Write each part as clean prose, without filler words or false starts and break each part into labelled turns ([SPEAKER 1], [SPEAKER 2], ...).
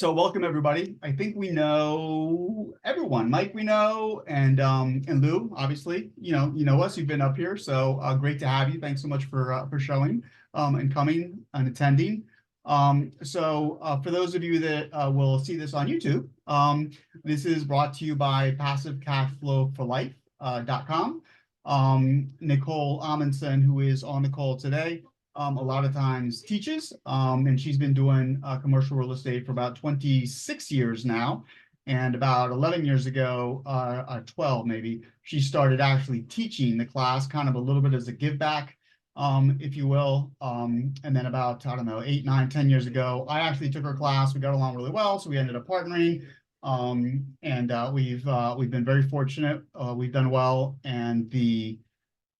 [SPEAKER 1] So welcome everybody. I think we know everyone. Mike, we know, and Lou, obviously, you know us. You've been up here, so great to have you. Thanks so much for showing and coming and attending. For those of you that will see this on YouTube, this is brought to you by PassiveCashFlowForLife.com. Nicole Amundsen, who is on the call today, a lot of times teaches, and she's been doing commercial real estate for about 26 years now. And about 11 years ago, 12 maybe, she started actually teaching the class, kind of a little bit as a give back, if you will. And then about, I don't know, 8, 9, 10 years ago, I actually took her class. We got along really well, so we ended up partnering. We've been very fortunate. We've done well, and the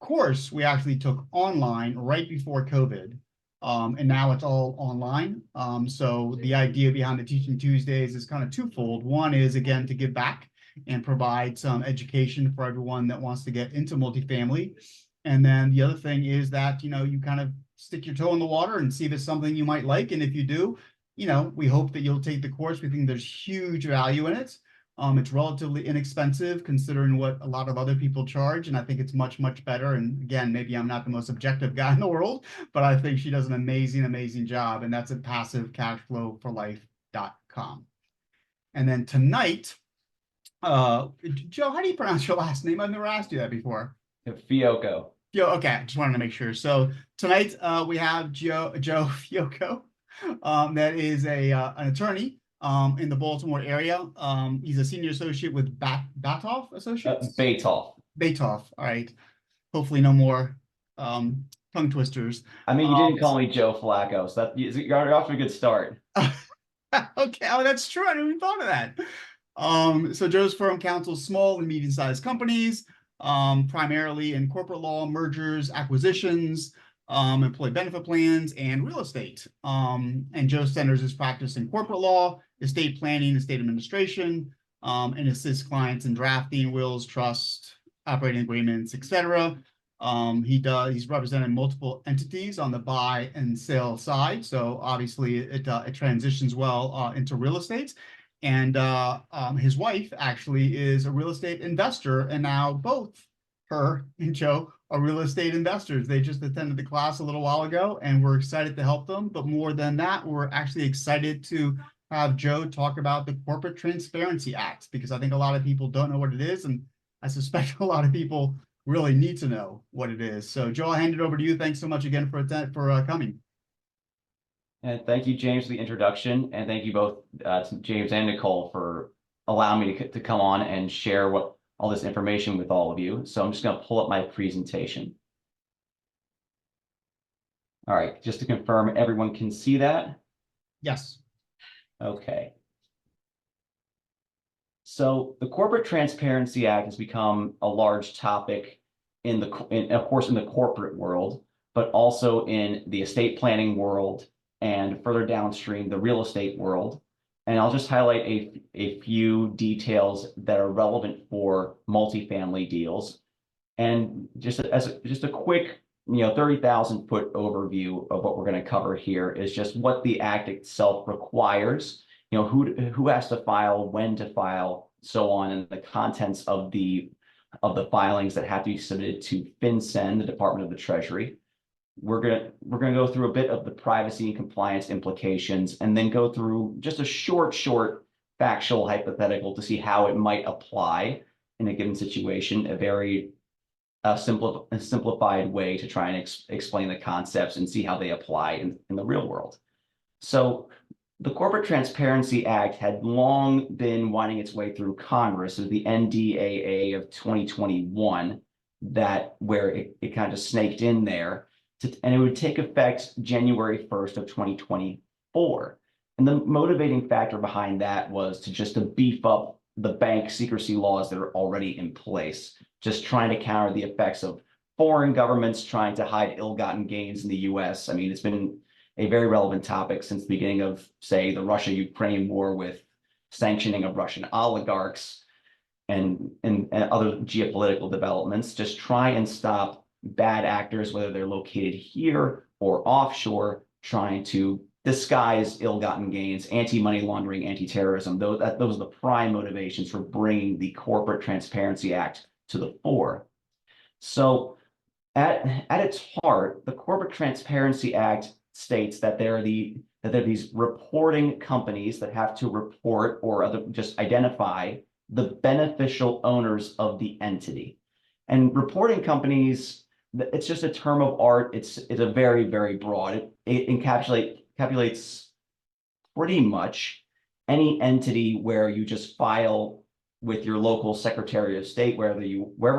[SPEAKER 1] course we actually took online right before COVID, and now it's all online. So the idea behind the Teaching Tuesdays is kind of twofold. One is, again, to give back and provide some education for everyone that wants to get into multifamily. And then the other thing is that, you kind of stick your toe in the water and see if it's something you might like. And if you do, we hope that you'll take the course. We think there's huge value in it. It's relatively inexpensive considering what a lot of other people charge, and I think it's much, much better. And again, maybe I'm not the most objective guy in the world, but I think she does an amazing, amazing job, and that's at PassiveCashFlowForLife.com. And then tonight, Joe, how do you pronounce your last name? I've never asked you that before.
[SPEAKER 2] Fiocco.
[SPEAKER 1] Okay, I just wanted to make sure. So tonight we have Joe Fiocco, that is an attorney in the Baltimore area. He's a senior associate with Batoff Associates?
[SPEAKER 2] Batoff.
[SPEAKER 1] Batoff, all right. Hopefully no more tongue twisters.
[SPEAKER 2] I mean, you didn't call me Joe Fiocco, so you're off to a good start.
[SPEAKER 1] Okay, oh, that's true. I didn't even thought of that. So Joe's firm counsels small and medium-sized companies, primarily in corporate law, mergers, acquisitions, employee benefit plans, and real estate. And Joe centers his practice in corporate law, estate planning, estate administration, and assists clients in drafting wills, trust, operating agreements, etc. He's represented multiple entities on the buy and sell side, so obviously it transitions well into real estate. And his wife actually is a real estate investor, and now both her and Joe are real estate investors. They just attended the class a little while ago, and we're excited to help them. But more than that, we're actually excited to have Joe talk about the Corporate Transparency Act, because I think a lot of people don't know what it is, and I suspect a lot of people really need to know what it is. So Joe, I'll hand it over to you. Thanks so much again for coming.
[SPEAKER 2] And thank you, James, for the introduction. And thank you both, James and Nicole, for allowing me to come on and share all this information with all of you. So I'm just going to pull up my presentation. All right, just to confirm, everyone can see that?
[SPEAKER 1] Yes.
[SPEAKER 2] Okay. So the Corporate Transparency Act has become a large topic of course, in the corporate world, but also in the estate planning world and further downstream, the real estate world. And I'll just highlight a few details that are relevant for multifamily deals. And just a quick, 30,000 foot overview of what we're going to cover here is just what the act itself requires, who has to file, when to file, so on, and the contents of the filings that have to be submitted to FinCEN, the Department of the Treasury. We're gonna go through a bit of the privacy and compliance implications, and then go through just a short factual hypothetical to see how it might apply in a given situation, a very simplified way to try and explain the concepts and see how they apply in the real world. So the Corporate Transparency Act had long been winding its way through Congress. It was the NDAA of 2021 where it kind of snaked in there. And it would take effect January 1st of 2024. And the motivating factor behind that was to beef up the bank secrecy laws that are already in place, just trying to counter the effects of foreign governments trying to hide ill-gotten gains in the US. I mean, it's been a very relevant topic since the beginning of, say, the Russia-Ukraine war, with sanctioning of Russian oligarchs and other geopolitical developments. Just try and stop bad actors, whether they're located here or offshore, trying to disguise ill-gotten gains, anti-money laundering, anti-terrorism. Those are the prime motivations for bringing the Corporate Transparency Act to the fore. So at its heart, the Corporate Transparency Act states that there are these reporting companies that have to report or just identify the beneficial owners of the entity. And reporting companies, it's just a term of art. It's a very, very broad. It encapsulates pretty much any entity where you just file with your local Secretary of State, wherever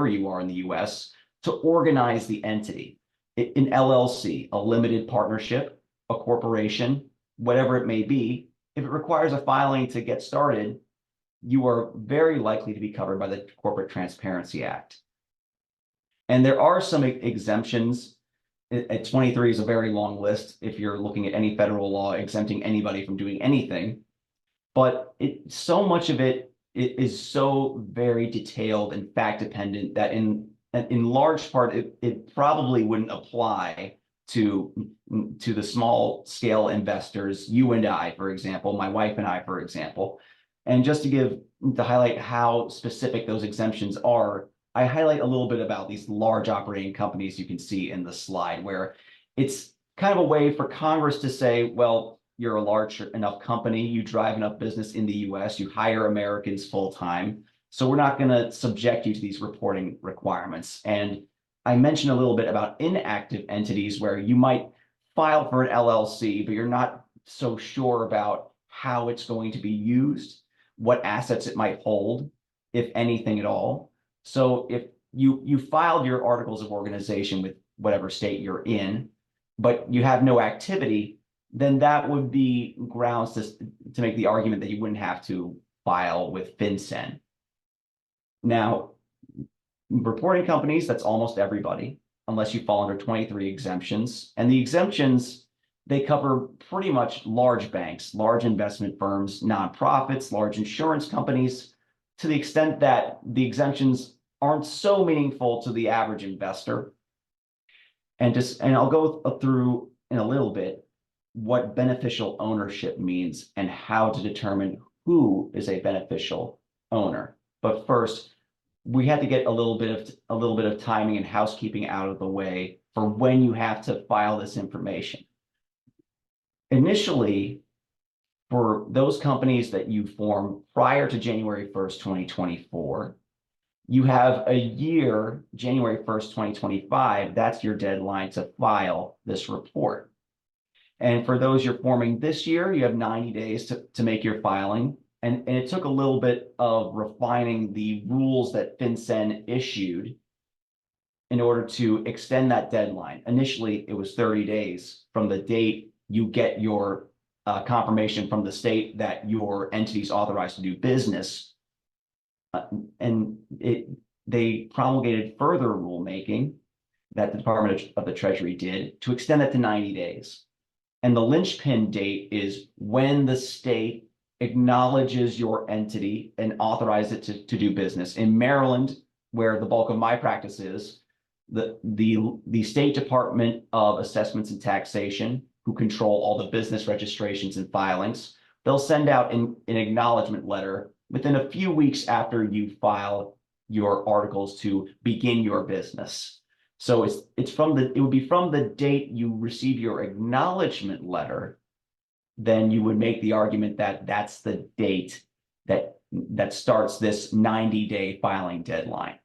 [SPEAKER 2] you are in the US, to organize the entity. An LLC, a limited partnership, a corporation, whatever it may be, if it requires a filing to get started, you are very likely to be covered by the Corporate Transparency Act. And there are some exemptions. 23 is a very long list if you're looking at any federal law exempting anybody from doing anything. But so much of it is so very detailed and fact dependent that in large part, it probably wouldn't apply to the small scale investors, you and I, for example, my wife and I, for example. And just to highlight how specific those exemptions are, I highlight a little bit about these large operating companies you can see in the slide, where it's kind of a way for Congress to say, well, you're a large enough company, you drive enough business in the US, you hire Americans full time, so we're not going to subject you to these reporting requirements. And I mentioned a little bit about inactive entities where you might file for an LLC, but you're not so sure about how it's going to be used, what assets it might hold, if anything at all. So if you filed your articles of organization with whatever state you're in, but you have no activity, then that would be grounds to make the argument that you wouldn't have to file with FinCEN. Now, reporting companies, that's almost everybody, unless you fall under 23 exemptions. And the exemptions, they cover pretty much large banks, large investment firms, nonprofits, large insurance companies, to the extent that the exemptions aren't so meaningful to the average investor. And I'll go through in a little bit what beneficial ownership means and how to determine who is a beneficial owner. But first, we had to get a little bit of timing and housekeeping out of the way for when you have to file this information. Initially, for those companies that you form prior to January 1st, 2024, you have a year, January 1st, 2025, that's your deadline to file this report. And for those you're forming this year, you have 90 days to make your filing. And it took a little bit of refining the rules that FinCEN issued in order to extend that deadline. Initially, it was 30 days from the date you get your confirmation from the state that your entity is authorized to do business. And they promulgated further rulemaking that the Department of the Treasury did to extend that to 90 days. And the linchpin date is when the state acknowledges your entity and authorizes it to do business. In Maryland, where the bulk of my practice is, the State Department of Assessments and Taxation, who control all the business registrations and filings, they'll send out an acknowledgement letter within a few weeks after you file your articles to begin your business. So it would be from the date you receive your acknowledgement letter, then you would make the argument that that's the date that starts this 90-day filing deadline.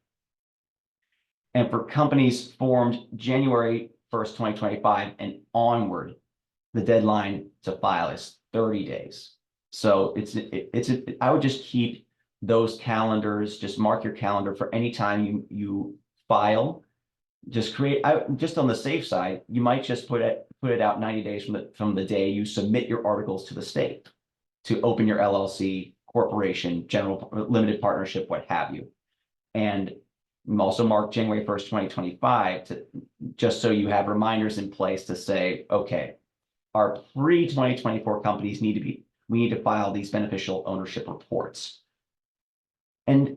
[SPEAKER 2] And for companies formed January 1st, 2025 and onward, the deadline to file is 30 days. So I would just keep those calendars, just mark your calendar for any time you file. Just on the safe side, you might just put it out 90 days from the day you submit your articles to the state to open your LLC, corporation, general limited partnership, what have you. And also mark January 1st, 2025 just so you have reminders in place to say, okay, our pre-2024 companies we need to file these beneficial ownership reports. And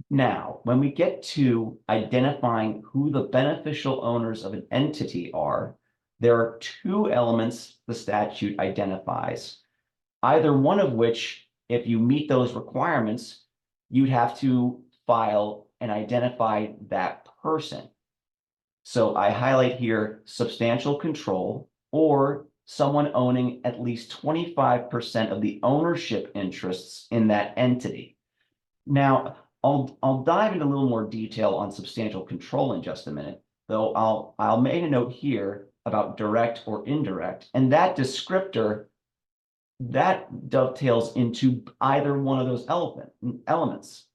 [SPEAKER 2] now, when we get to identifying who the beneficial owners of an entity are, there are two elements the statute identifies, either one of which, if you meet those requirements, you'd have to file and identify that person. So I highlight here substantial control or someone owning at least 25% of the ownership interests in that entity. Now, I'll dive into a little more detail on substantial control in just a minute, though I'll make a note here about direct or indirect, and that descriptor that dovetails into either one of those elements.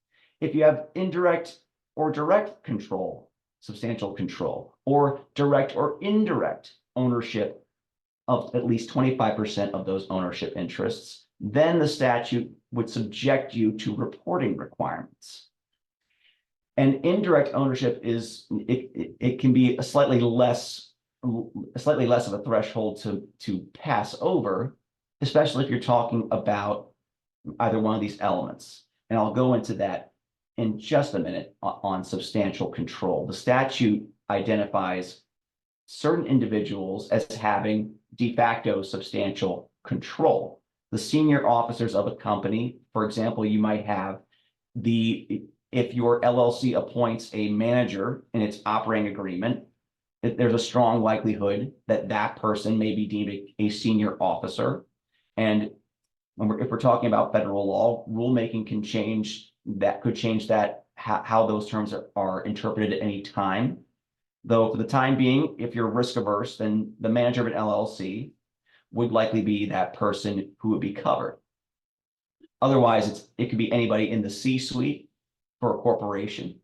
[SPEAKER 2] If you have indirect or direct control, substantial control, or direct or indirect ownership of at least 25% of those ownership interests, then the statute would subject you to reporting requirements. And indirect ownership is, it can be a slightly less of a threshold to pass over, especially if you're talking about either one of these elements. And I'll go into that in just a minute on substantial control. The statute identifies certain individuals as having de facto substantial control. The senior officers of a company, for example, you might have if your LLC appoints a manager in its operating agreement, there's a strong likelihood that that person may be deemed a senior officer. And if we're talking about federal law, rulemaking can change that, could change that, how those terms are interpreted at any time. Though for the time being, if you're risk averse, then the manager of an LLC would likely be that person who would be covered. Otherwise, it could be anybody in the C-suite for a corporation.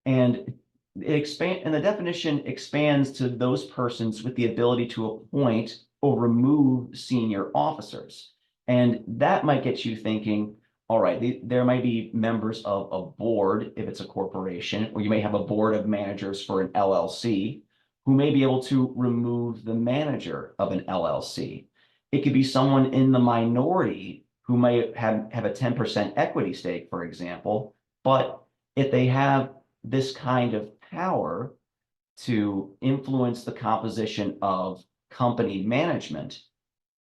[SPEAKER 2] And the definition expands to those persons with the ability to appoint or remove senior officers. And that might get you thinking, all right, there might be members of a board if it's a corporation, or you may have a board of managers for an LLC who may be able to remove the manager of an LLC. It could be someone in the minority who may have a 10% equity stake, for example, but if they have this kind of power to influence the composition of company management,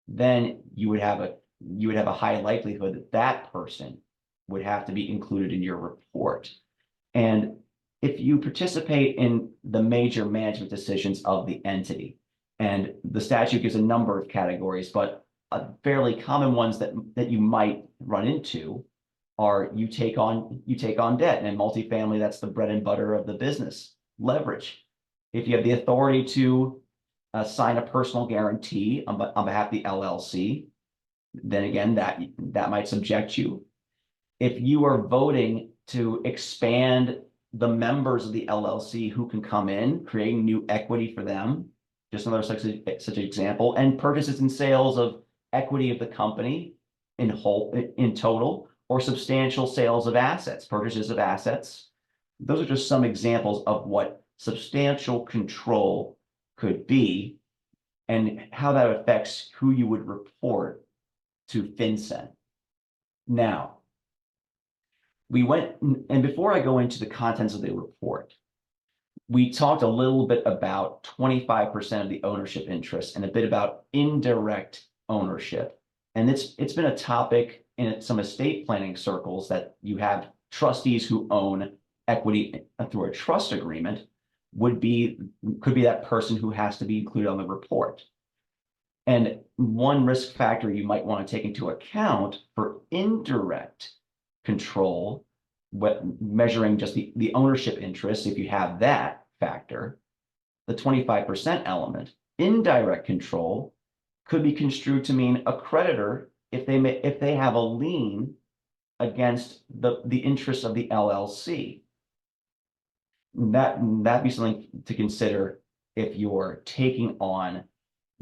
[SPEAKER 2] then you would have a high likelihood that that person would have to be included in your report. And if you participate in the major management decisions of the entity, and the statute gives a number of categories, but fairly common ones that you might run into are you take on debt, and in multifamily, that's the bread and butter of the business. Leverage. If you have the authority to sign a personal guarantee on behalf of the LLC, then again, that might subject you. If you are voting to expand the members of the LLC who can come in, creating new equity for them, just another such example, and purchases and sales of equity of the company in total, or substantial sales of assets, purchases of assets. Those are just some examples of what substantial control could be and how that affects who you would report to FinCEN. Now, and before I go into the contents of the report, we talked a little bit about 25% of the ownership interest and a bit about indirect ownership. And it's been a topic in some estate planning circles that you have trustees who own equity through a trust agreement could be that person who has to be included on the report. And one risk factor you might want to take into account for indirect control, measuring just the ownership interest, if you have that factor, the 25% element, indirect control could be construed to mean a creditor if they have a lien against the interests of the LLC. That'd be something to consider if you're taking on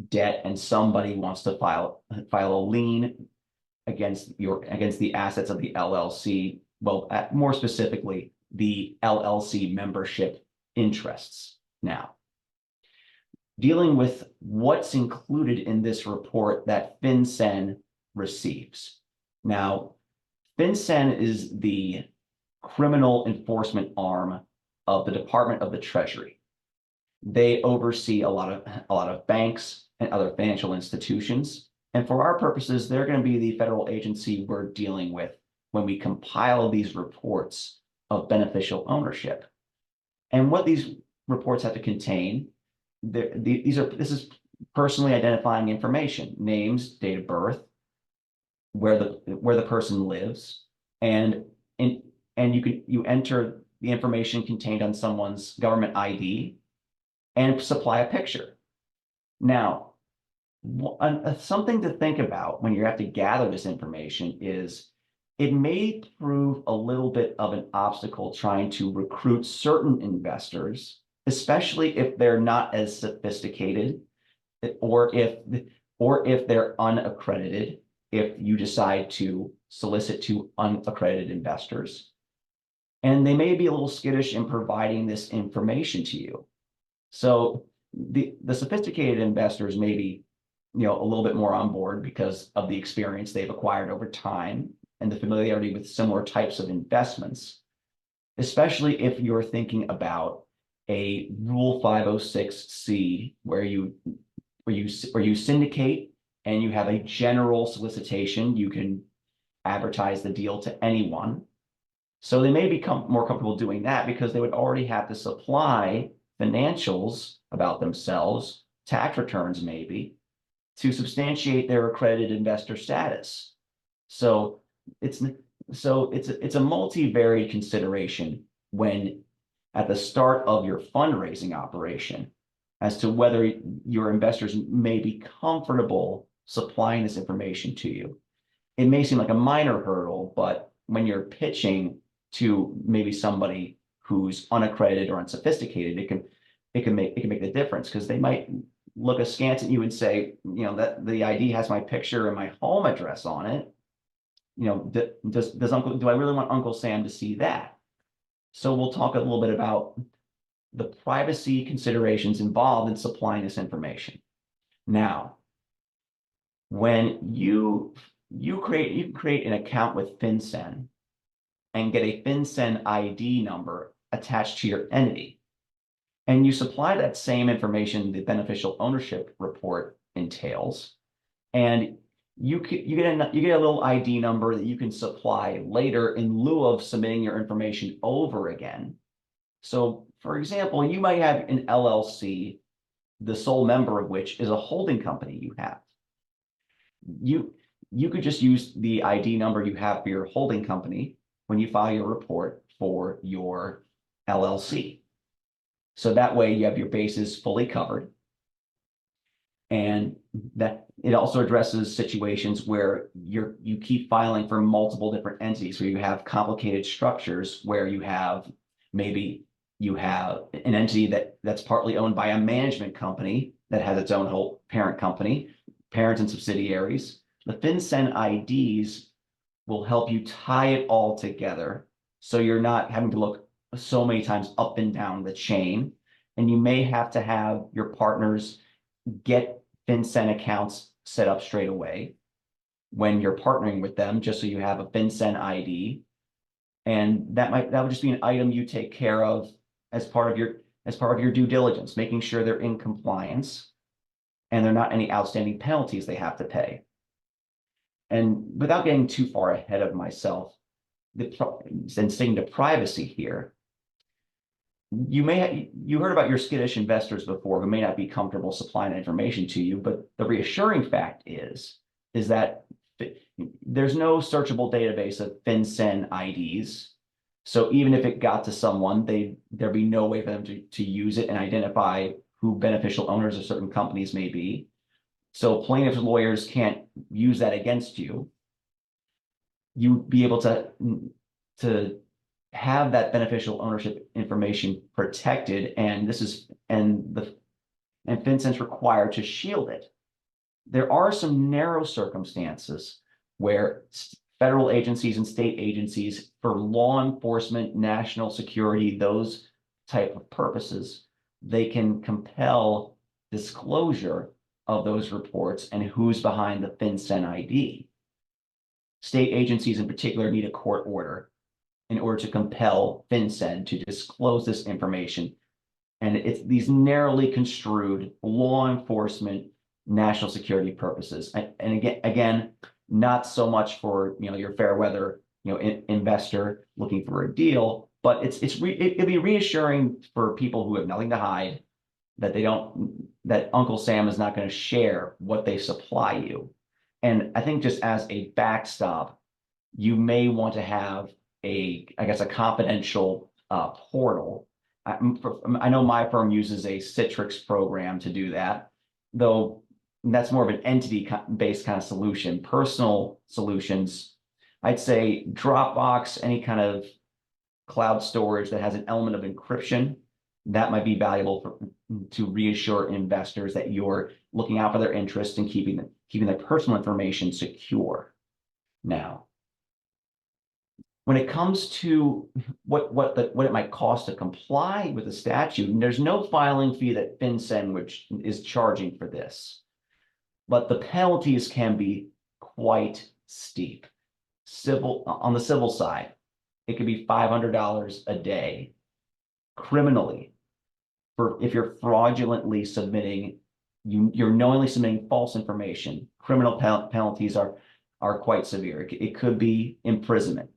[SPEAKER 2] debt and somebody wants to file a lien against the assets of the LLC. Well, more specifically, the LLC membership interests. Now, dealing with what's included in this report that FinCEN receives. Now, FinCEN is the criminal enforcement arm of the Department of the Treasury. They oversee a lot of banks and other financial institutions. And for our purposes, they're going to be the federal agency we're dealing with when we compile these reports of beneficial ownership. And what these reports have to contain, this is personally identifying information: names, date of birth, where the person lives, and you enter the information contained on someone's government ID and supply a picture. Now, something to think about when you have to gather this information is it may prove a little bit of an obstacle trying to recruit certain investors, especially if they're not as sophisticated, or if they're unaccredited, if you decide to solicit to unaccredited investors. And they may be a little skittish in providing this information to you. So the sophisticated investors may be, a little bit more on board because of the experience they've acquired over time and the familiarity with similar types of investments, especially if you're thinking about a Rule 506C where you syndicate and you have a general solicitation. You can advertise the deal to anyone. So they may become more comfortable doing that because they would already have to supply financials about themselves, tax returns maybe, to substantiate their accredited investor status. So it's a multivariate consideration when at the start of your fundraising operation as to whether your investors may be comfortable supplying this information to you. It may seem like a minor hurdle, but when you're pitching to maybe somebody who's unaccredited or unsophisticated, it can make the difference, because they might look askance at you and say, that the ID has my picture and my home address on it. Do I really want Uncle Sam to see that? So we'll talk a little bit about the privacy considerations involved in supplying this information. Now, when you can create an account with FinCEN and get a FinCEN ID number attached to your entity, and you supply that same information the beneficial ownership report entails, and you get a little ID number that you can supply later in lieu of submitting your information over again. So, for example, you might have an LLC, the sole member of which is a holding company you have. You could just use the ID number you have for your holding company when you file your report for your LLC. So that way you have your bases fully covered. And that it also addresses situations where you keep filing for multiple different entities, where you have complicated structures where maybe you have an entity that's partly owned by a management company that has its own whole parent company, parents and subsidiaries. The FinCEN IDs will help you tie it all together, so you're not having to look so many times up and down the chain. And you may have to have your partners get FinCEN accounts set up straight away when you're partnering with them, just so you have a FinCEN ID. And that would just be an item you take care of as part of your due diligence, making sure they're in compliance and there are not any outstanding penalties they have to pay. And without getting too far ahead of myself, and sticking to privacy here, you heard about your skittish investors before who may not be comfortable supplying that information to you, but the reassuring fact is that there's no searchable database of FinCEN IDs. So even if it got to someone, there'd be no way for them to use it and identify who beneficial owners of certain companies may be. So plaintiffs' lawyers can't use that against you. You'd be able to have that beneficial ownership information protected, and FinCEN's required to shield it. There are some narrow circumstances where federal agencies and state agencies, for law enforcement, national security, those type of purposes, they can compel disclosure of those reports and who's behind the FinCEN ID. State agencies in particular need a court order in order to compel FinCEN to disclose this information And it's these narrowly construed law enforcement, national security purposes. And again, not so much for your fair weather investor looking for a deal, but it'd be reassuring for people who have nothing to hide that that Uncle Sam is not going to share what they supply you. And I think just as a backstop, you may want to have I guess, a confidential portal. I know my firm uses a Citrix program to do that, though that's more of an entity-based kind of solution. Personal solutions, I'd say Dropbox, any kind of cloud storage that has an element of encryption, that might be valuable to reassure investors that you're looking out for their interests and keeping their personal information secure. Now, when it comes to what it might cost to comply with the statute, there's no filing fee that FinCEN which is charging for this, but the penalties can be quite steep. On the civil side, it could be $500 a day. Criminally, if you're fraudulently submitting, you're knowingly submitting false information, criminal penalties are quite severe. It could be imprisonment.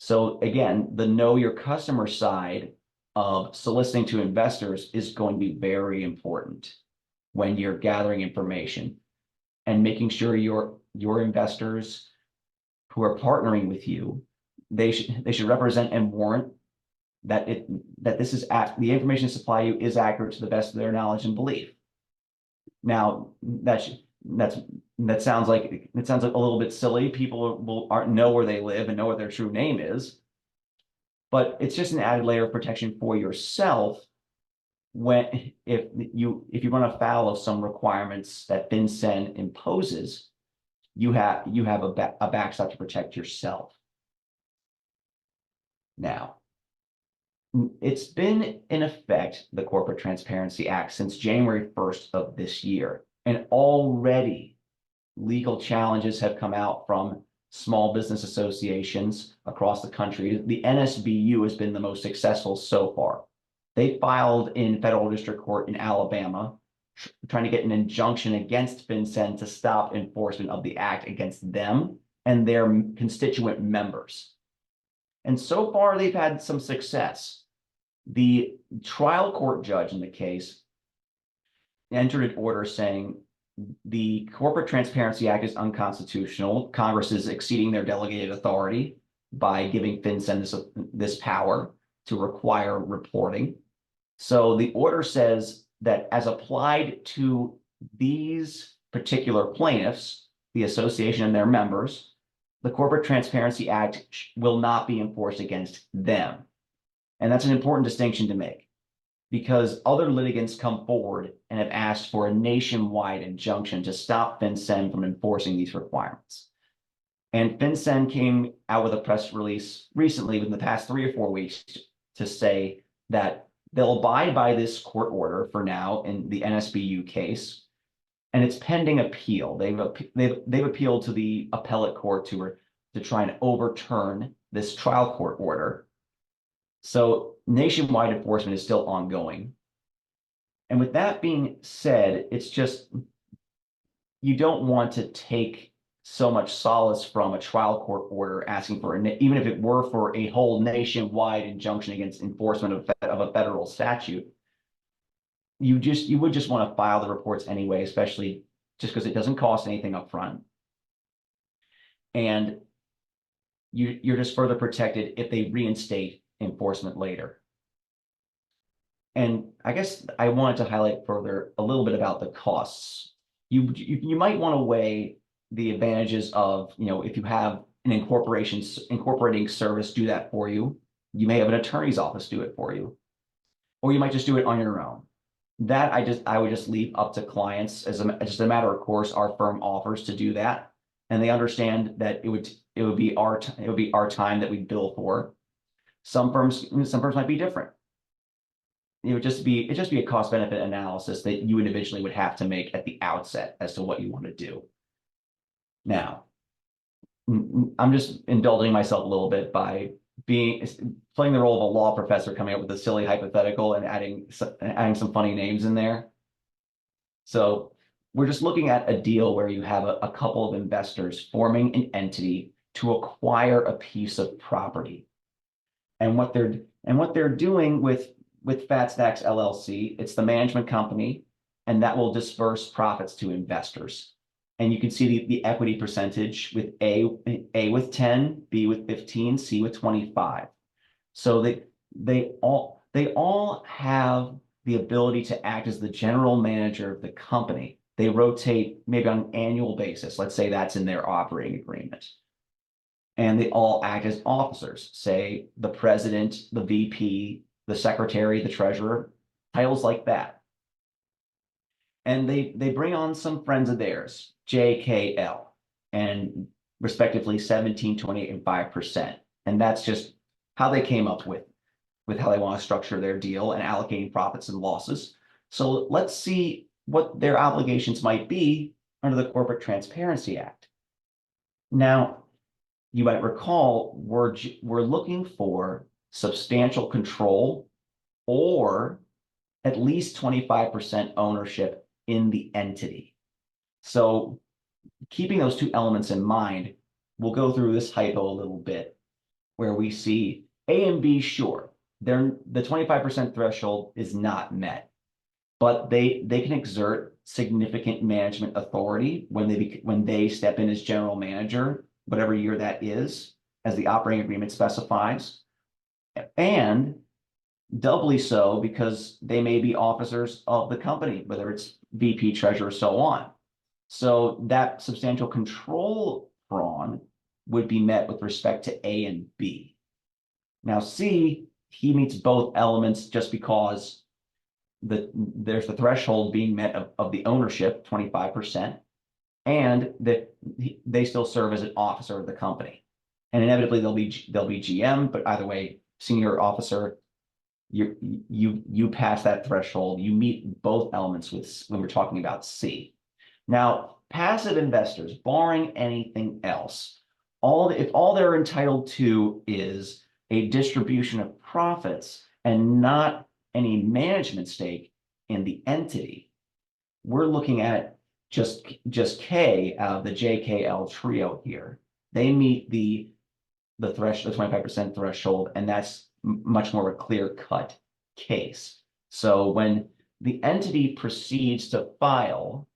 [SPEAKER 2] So again, the know your customer side of soliciting to investors is going to be very important when you're gathering information and making sure your investors who are partnering with you, they should represent and warrant that the information to supply you is accurate to the best of their knowledge and belief. Now that sounds like a little bit silly. People aren't know where they live and know what their true name is, but it's just an added layer of protection for yourself if you run afoul of some requirements that FinCEN imposes, you have a backstop to protect yourself. Now, it's been in effect, the Corporate Transparency Act, since January 1st of this year, and already legal challenges have come out from small business associations across the country. The NSBU has been the most successful so far. They filed in federal district court in Alabama, trying to get an injunction against FinCEN to stop enforcement of the act against them and their constituent members. And so far, they've had some success. The trial court judge in the case entered an order saying the Corporate Transparency Act is unconstitutional. Congress is exceeding their delegated authority by giving FinCEN this power to require reporting. So the order says that as applied to these particular plaintiffs, the association and their members, the Corporate Transparency Act will not be enforced against them. And that's an important distinction to make, because other litigants come forward and have asked for a nationwide injunction to stop FinCEN from enforcing these requirements. And FinCEN came out with a press release recently, within the past 3 or 4 weeks, to say that they'll abide by this court order for now in the NSBU case, and it's pending appeal. They've appealed to the appellate court to try and overturn this trial court order. So nationwide enforcement is still ongoing. And with that being said, it's just, you don't want to take so much solace from a trial court order asking for, even if it were for a whole nationwide injunction against enforcement of a federal statute. You would just want to file the reports anyway, especially just because it doesn't cost anything up front. And you're just further protected if they reinstate enforcement later. And I guess I wanted to highlight further a little bit about the costs. You might want to weigh the advantages of, if you have an incorporating service do that for you. You may have an attorney's office do it for you, or you might just do it on your own. That I would just leave up to clients as just a matter of course. Our firm offers to do that, and they understand that it would be our time that we bill for. Some firms might be different. It would just be a cost benefit analysis that you individually would have to make at the outset as to what you want to do. Now, I'm just indulging myself a little bit by playing the role of a law professor, coming up with a silly hypothetical and adding some funny names in there. So we're just looking at a deal where you have a couple of investors forming an entity to acquire a piece of property. And what they're doing with Fat Stacks LLC, it's the management company, and that will disperse profits to investors. And you can see the equity percentage with A with 10, B with 15, C with 25. So they all have the ability to act as the general manager of the company. They rotate maybe on an annual basis. Let's say that's in their operating agreement. And they all act as officers, say the president, the VP, the secretary, the treasurer, titles like that. And they bring on some friends of theirs, JKL, and respectively 17, 28, and 5%. And that's just how they came up with how they want to structure their deal and allocating profits and losses. So let's see what their obligations might be under the Corporate Transparency Act. Now, you might recall we're looking for substantial control or at least 25% ownership in the entity. So keeping those two elements in mind, we'll go through this hypo a little bit where we see A and B, sure, the 25% threshold is not met, but they can exert significant management authority when they step in as general manager, whatever year that is, as the operating agreement specifies, and doubly so because they may be officers of the company, whether it's VP, treasurer, so on. So that substantial control prong would be met with respect to A and B. Now C, he meets both elements just because there's the threshold being met of the ownership, 25%, and that they still serve as an officer of the company. And inevitably they'll be GM, but either way, senior officer, you pass that threshold, you meet both elements when we're talking about C. Now, passive investors, barring anything else, if all they're entitled to is a distribution of profits and not any management stake in the entity, we're looking at just K out of the JKL trio here. They meet the 25% threshold, and that's much more of a clear-cut case. So when the entity proceeds to file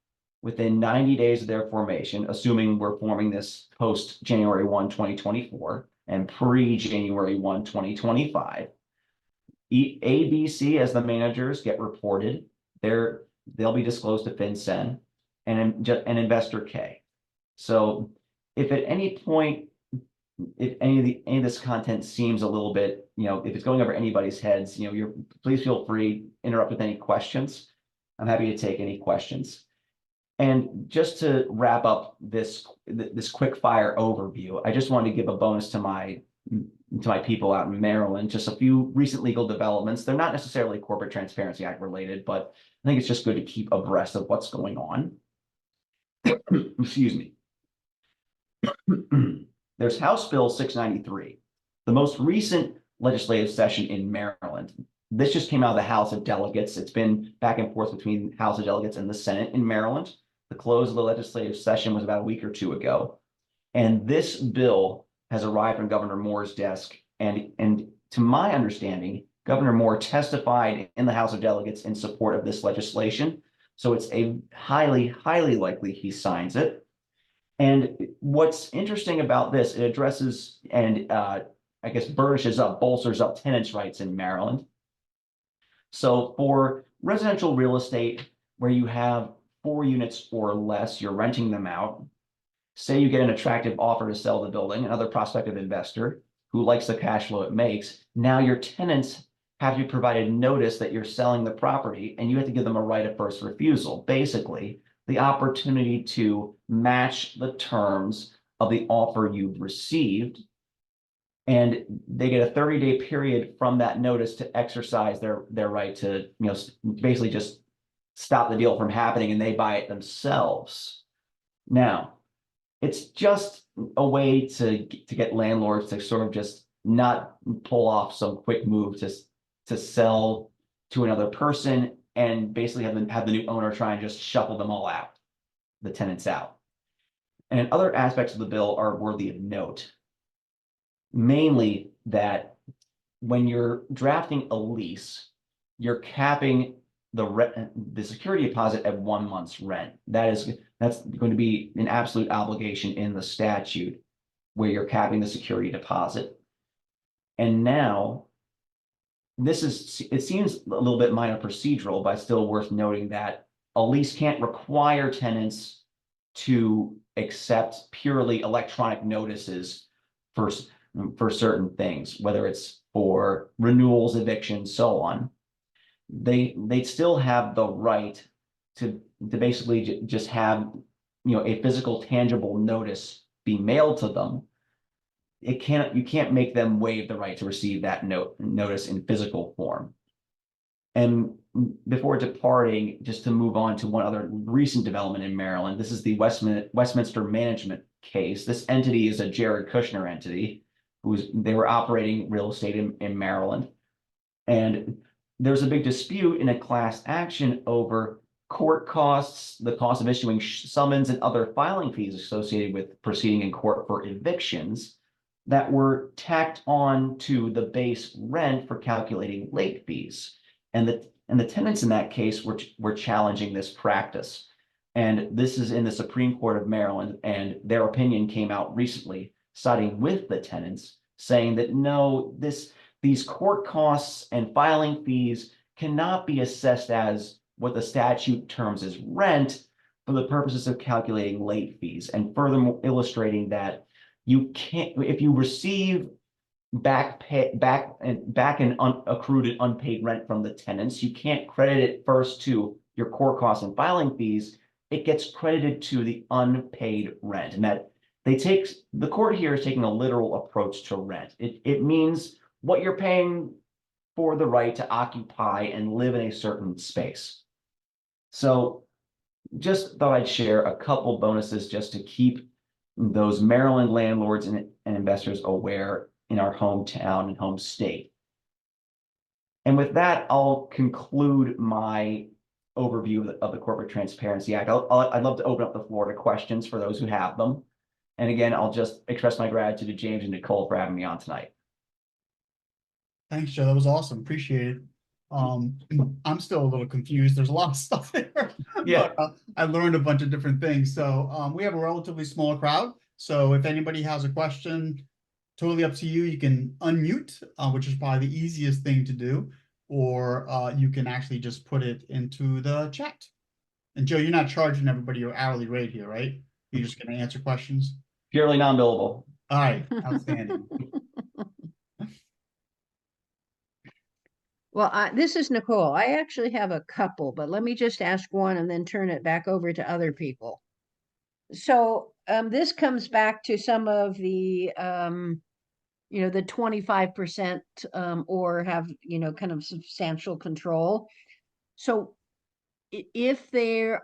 [SPEAKER 2] within 90 days of their formation, assuming we're forming this post January 1, 2024 and pre-January 1, 2025, ABC as the managers get reported. They'll be disclosed to FinCEN and investor K. So if at any point, if any of this content seems a little bit, if it's going over anybody's heads, please feel free, interrupt with any questions. I'm happy to take any questions. And just to wrap up this quick fire overview, I just wanted to give a bonus to my people out in Maryland, just a few recent legal developments. They're not necessarily Corporate Transparency Act related, but I think it's just good to keep abreast of what's going on. Excuse me. There's House Bill 693, the most recent legislative session in Maryland. This just came out of the House of Delegates. It's been back and forth between House of Delegates and the Senate in Maryland. The close of the legislative session was about a week or two ago. And this bill has arrived on Governor Moore's desk. And to my understanding, Governor Moore testified in the House of Delegates in support of this legislation. So it's a highly, highly likely he signs it. And what's interesting about this, it addresses and I guess bolsters up tenants' rights in Maryland. So for residential real estate where you have 4 units or less, you're renting them out. Say you get an attractive offer to sell the building, another prospective investor who likes the cash flow it makes. Now your tenants have to be provided notice that you're selling the property, and you have to give them a right of first refusal. Basically, the opportunity to match the terms of the offer you've received. And they get a 30-day period from that notice to exercise their right to, basically just stop the deal from happening, and they buy it themselves. Now, it's just a way to get landlords to sort of just not pull off some quick move to sell to another person and basically have the new owner try and just shuffle them all out, the tenants out. And other aspects of the bill are worthy of note, mainly that when you're drafting a lease, you're capping the security deposit at 1 month's rent. That's going to be an absolute obligation in the statute where you're capping the security deposit. And now it seems a little bit minor procedural, but still worth noting that a lease can't require tenants to accept purely electronic notices for certain things, whether it's for renewals, evictions, so on. They still have the right to basically just have a physical, tangible notice be mailed to them. You can't make them waive the right to receive that notice in physical form. And before departing, just to move on to one other recent development in Maryland, this is the Westminster Management case. This entity is a Jared Kushner entity. They were operating real estate in Maryland. And there's a big dispute in a class action over court costs, the cost of issuing summons and other filing fees associated with proceeding in court for evictions that were tacked on to the base rent for calculating late fees. And the tenants in that case were challenging this practice. And this is in the Supreme Court of Maryland, and their opinion came out recently, siding with the tenants, saying that no, these court costs and filing fees cannot be assessed as what the statute terms as rent for the purposes of calculating late fees, and furthermore illustrating that you can't, if you receive back and accrued and unpaid rent from the tenants, you can't credit it first to your court costs and filing fees. It gets credited to the unpaid rent, and that the court here is taking a literal approach to rent. It means what you're paying for the right to occupy and live in a certain space. So just thought I'd share a couple bonuses just to keep those Maryland landlords and investors aware in our hometown and home state. And with that, I'll conclude my overview of the Corporate Transparency Act. I'd love to open up the floor to questions for those who have them. And again, I'll just express my gratitude to James and Nicole for having me on tonight.
[SPEAKER 1] Thanks, Joe. That was awesome. Appreciate it. I'm still a little confused. There's a lot of stuff there.
[SPEAKER 2] Yeah.
[SPEAKER 1] But, I learned a bunch of different things. So we have a relatively small crowd. So if anybody has a question, totally up to you. You can unmute, which is probably the easiest thing to do, or you can actually just put it into the chat. And Joe, you're not charging everybody your hourly rate here, right? You're just going to answer questions?
[SPEAKER 2] Purely non-billable.
[SPEAKER 1] All right, outstanding.
[SPEAKER 3] Well, this is Nicole. I actually have a couple, but let me just ask one and then turn it back over to other people. So this comes back to some of the, the 25% or have, kind of substantial control. So if you're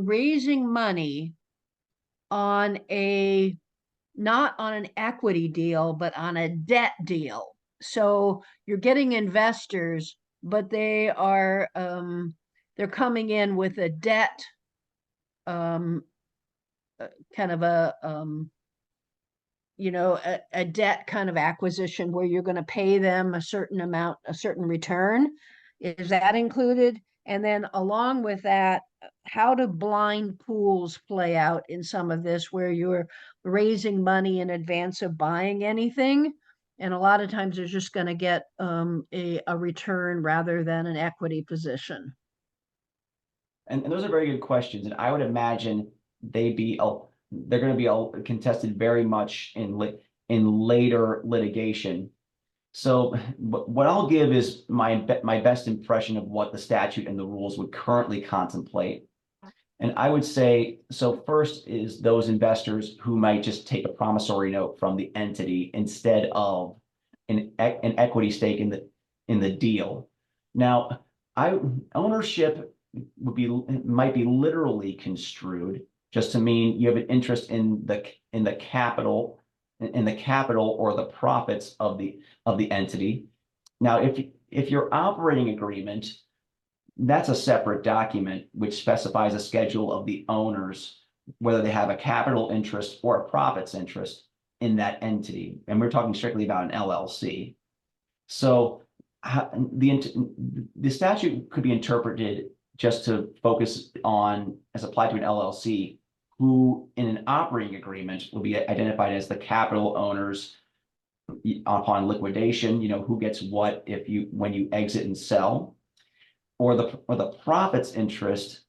[SPEAKER 3] raising money on not on an equity deal, but on a debt deal, so you're getting investors, but they are they're coming in with a debt, kind of a debt kind of acquisition where you're going to pay them a certain amount, a certain return. Is that included? And then along with that, how do blind pools play out in some of this where you're raising money in advance of buying anything? And a lot of times they're just going to get a return rather than an equity position.
[SPEAKER 2] And those are very good questions. And I would imagine they're going to be contested very much in later litigation. So what I'll give is my best impression of what the statute and the rules would currently contemplate. And I would say, so first is those investors who might just take a promissory note from the entity instead of an equity stake in the deal. Now, ownership might be literally construed just to mean you have an interest in the capital in the capital or the profits of the entity. Now, if your operating agreement, that's a separate document which specifies a schedule of the owners, whether they have a capital interest or a profits interest in that entity. And we're talking strictly about an LLC. So the statute could be interpreted just to focus on, as applied to an LLC, who in an operating agreement will be identified as the capital owners upon liquidation, who gets what when you exit and sell, or the profits interest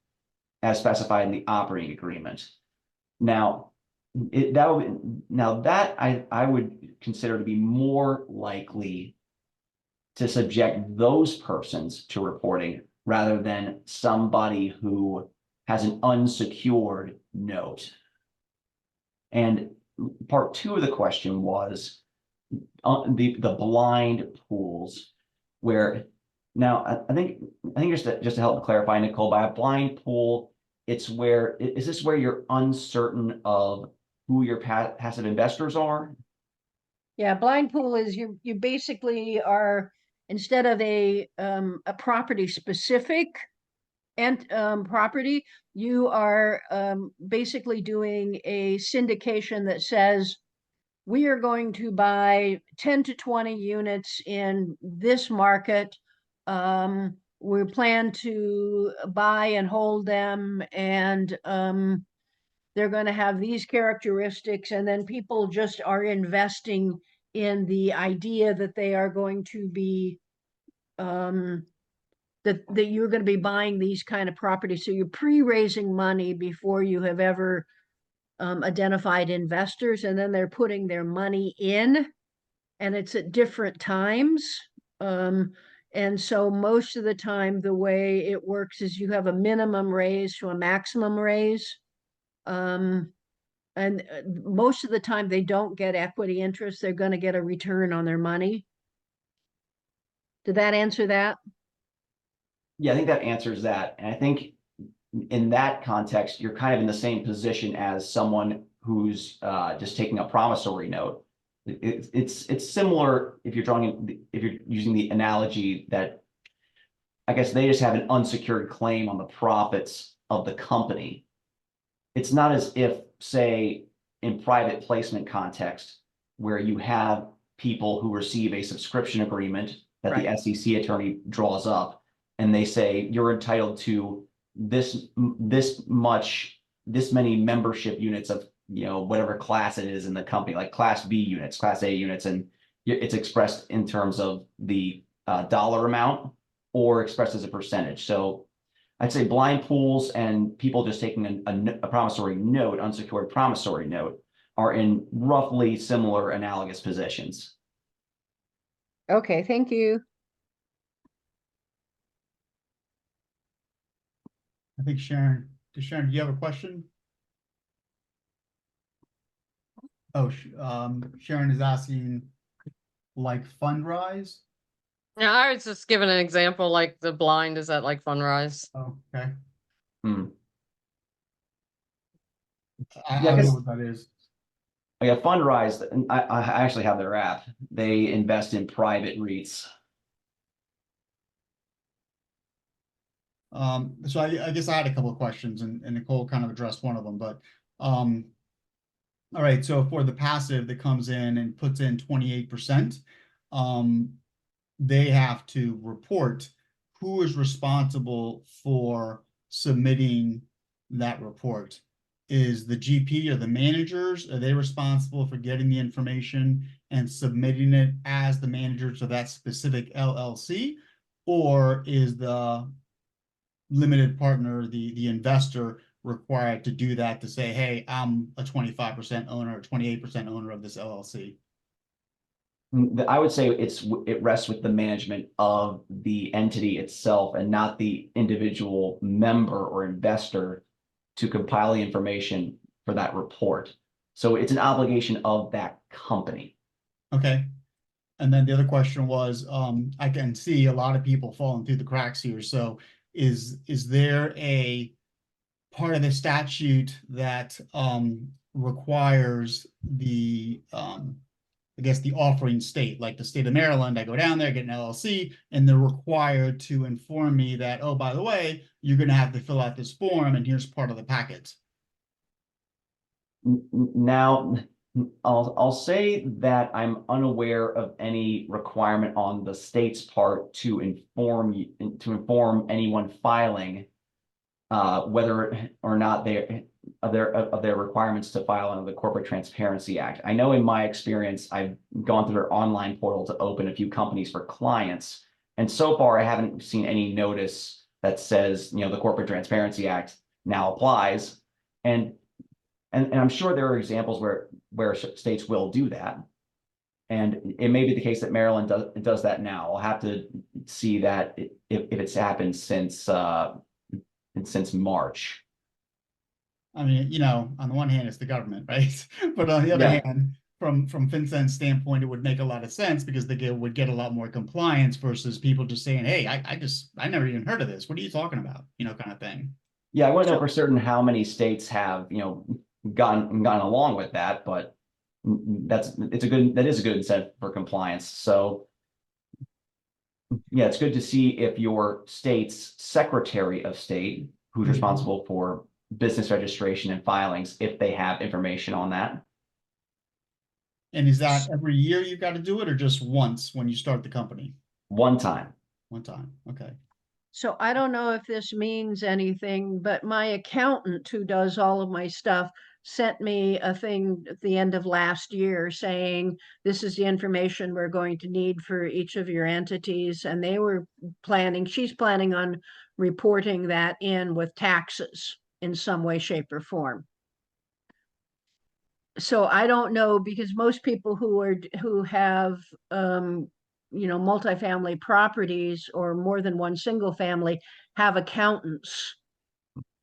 [SPEAKER 2] as specified in the operating agreement. Now, that I would consider to be more likely to subject those persons to reporting rather than somebody who has an unsecured note. And part two of the question was the blind pools, where now I think just to help clarify, Nicole, by a blind pool, is this where you're uncertain of who your passive investors are?
[SPEAKER 3] Yeah, blind pool is you basically are, instead of a property specific and property, you are basically doing a syndication that says we are going to buy 10 to 20 units in this market. We plan to buy and hold them, and they're going to have these characteristics, and then people just are investing in the idea that they are going to be that you're going to be buying these kind of properties. So you're pre-raising money before you have ever identified investors, and then they're putting their money in, and it's at different times. And so most of the time, the way it works is you have a minimum raise to a maximum raise. And most of the time they don't get equity interest. They're going to get a return on their money. Did that answer that?
[SPEAKER 2] Yeah, I think that answers that. And I think in that context, you're kind of in the same position as someone who's just taking a promissory note. It's similar if you're using the analogy that I guess they just have an unsecured claim on the profits of the company. It's not as if, say, in private placement context, where you have people who receive a subscription agreement that
[SPEAKER 3] Right.
[SPEAKER 2] the SEC attorney draws up, and they say you're entitled to this many membership units of whatever class it is in the company, like Class B units, Class A units, and it's expressed in terms of the dollar amount or expressed as a percentage. So I'd say blind pools and people just taking a promissory note, unsecured promissory note, are in roughly similar analogous positions.
[SPEAKER 3] Okay, thank you.
[SPEAKER 1] I think Sharon, do you have a question? Oh, Sharon is asking, like Fundrise?
[SPEAKER 4] Yeah, I was just giving an example, like the blind is at like Fundrise.
[SPEAKER 1] Oh, okay.
[SPEAKER 2] Hmm.
[SPEAKER 1] I
[SPEAKER 2] Yeah,
[SPEAKER 1] don't know what that is.
[SPEAKER 2] Yeah, Fundrise, and I actually have their app. They invest in private REITs.
[SPEAKER 1] So I guess I had a couple of questions, and Nicole kind of addressed one of them, but all right, so for the passive that comes in and puts in 28%, they have to report who is responsible for submitting that report. Is the GP or the managers, are they responsible for getting the information and submitting it as the managers of that specific LLC? Or is the limited partner, the investor, required to do that, to say, hey, I'm a 25% owner or 28% owner of this LLC?
[SPEAKER 2] I would say it rests with the management of the entity itself and not the individual member or investor to compile the information for that report. So it's an obligation of that company.
[SPEAKER 1] Okay. And then the other question was, I can see a lot of people falling through the cracks here. So is there a part of the statute that requires the, I guess the offering state, like the state of Maryland. I go down there, get an LLC, and they're required to inform me that, oh, by the way, you're going to have to fill out this form, and here's part of the packet.
[SPEAKER 2] Now, I'll say that I'm unaware of any requirement on the state's part to inform anyone filing whether or not of their requirements to file under the Corporate Transparency Act. I know in my experience, I've gone through their online portal to open a few companies for clients, and so far I haven't seen any notice that says, the Corporate Transparency Act now applies. And I'm sure there are examples where states will do that. And it may be the case that Maryland does that now. I'll have to see that if it's happened since March.
[SPEAKER 1] I mean, on the one hand, it's the government, right? But on the other
[SPEAKER 2] Yeah.
[SPEAKER 1] hand, from FinCEN's standpoint, it would make a lot of sense because they would get a lot more compliance versus people just saying, hey, I never even heard of this. What are you talking about? Kind of thing.
[SPEAKER 2] Yeah, I wouldn't know
[SPEAKER 3] So-
[SPEAKER 2] for certain how many states have, gone along with that, but that is a good incentive for compliance. So yeah, it's good to see if your state's Secretary of State, who's
[SPEAKER 1] Mhm.
[SPEAKER 2] responsible for business registration and filings, if they have information on that.
[SPEAKER 1] And is that every year you've got to do it or just once when you start the company?
[SPEAKER 2] One time.
[SPEAKER 1] One time. Okay.
[SPEAKER 3] So I don't know if this means anything, but my accountant who does all of my stuff sent me a thing at the end of last year saying, this is the information we're going to need for each of your entities. And she's planning on reporting that in with taxes in some way, shape, or form. So I don't know, because most people who have multifamily properties or more than one single family have accountants.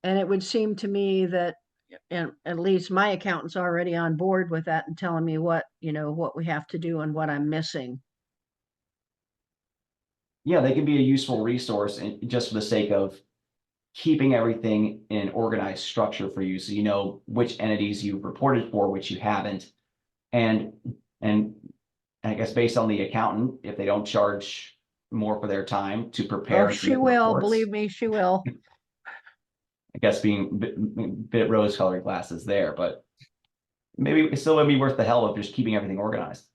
[SPEAKER 3] And it would seem to me that, and at least my accountant's already on board with that and telling me what we have to do and what I'm missing.
[SPEAKER 2] Yeah, they can be a useful resource just for the sake of keeping everything in organized structure for you, so you know which entities you've reported for, which you haven't. And I guess based on the accountant, if they don't charge more for their time to prepare
[SPEAKER 3] Oh,
[SPEAKER 2] and
[SPEAKER 3] she
[SPEAKER 2] submit the
[SPEAKER 3] will,
[SPEAKER 2] reports,
[SPEAKER 3] believe me, she will.
[SPEAKER 2] I guess being bit rose-colored glasses there, but maybe it still would be worth the hell of just keeping everything organized.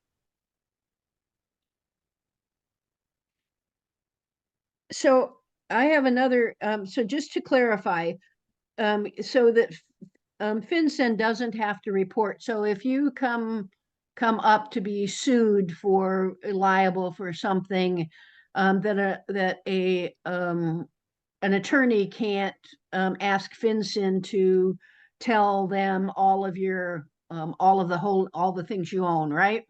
[SPEAKER 3] So I have another, so just to clarify, so that FinCEN doesn't have to report. So if you come up to be sued for liable for something, that an attorney can't ask FinCEN to tell them all of the things you own, right?